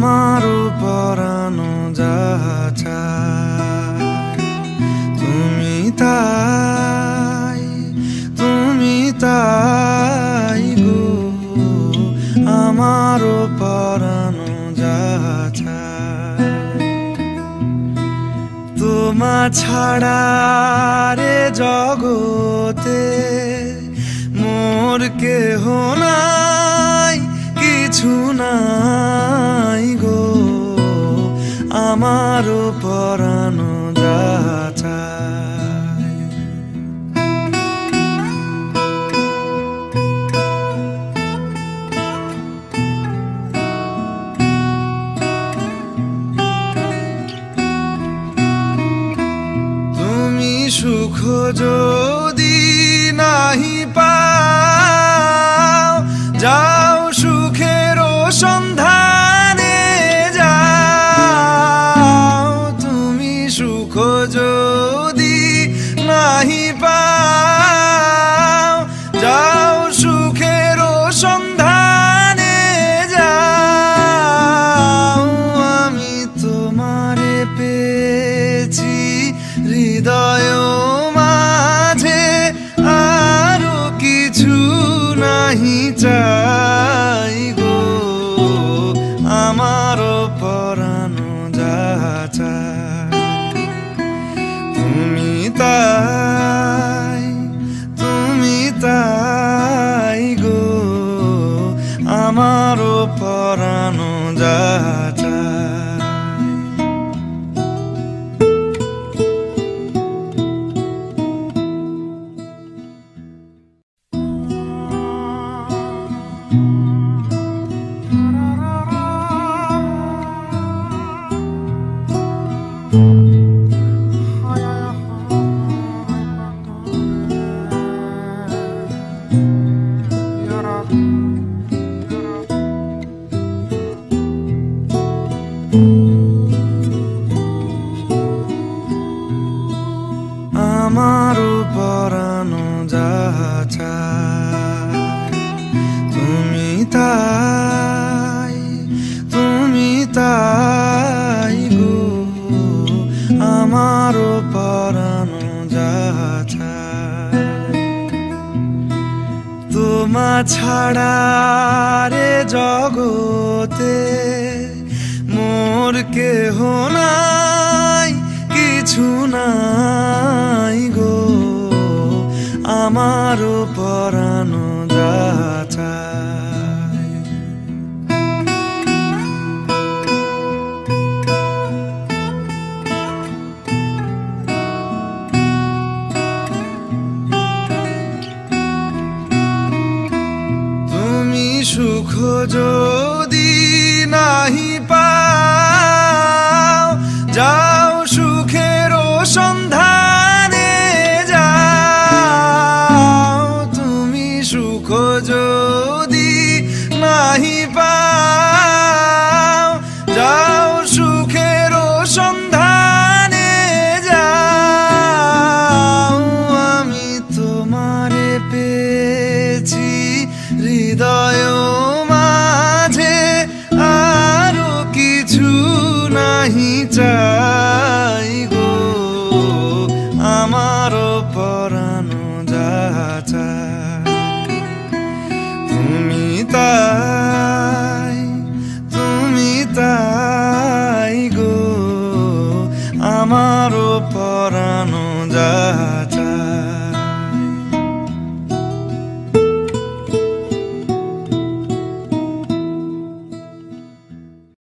আমারও পরানো যাহা চায় তুমি তাই গো আমারও পরানো যাহা চায় তোমা ছাড়া রে জগতে মোর কেহ নাই কিছু নাই গো আমারও পরানো যাহা চায় তুমি সুখ যদি নাহি পাও যাও সুখের সন্ধানে যাও তুমি সুখ যদি নাহি পাও যাও সুখের সন্ধানে যাও আমি তোমারে পেয়েছি হৃদয় মাঝে আরো কিছু নাহি চাই গো আমারও পরানো যাহা চায় তুমি তাই গো আমারও পরানো যাহা চায় আমারও পরানো যাহা চায় তুমি তাই গো আমারও পরানো যাহা চায় তোমা ছাড়া রে জগতে মোর কেহ নাই কিছু নাই গো আমারও পরানো যাহা চায় তুমি সুখ যদি নাহি পাও যাও সুখের সন্ধানে যাও তুমি সুখ যদি নাহি পাও যাও সুখের সন্ধানে যাও আমি তোমারে পেয়েছি হৃদয় মাঝে আরো কিছু নাহি চাই গো আমারও পরানো যাহা চায় তুমি তাই গো আমারও পরানো যাহা চায়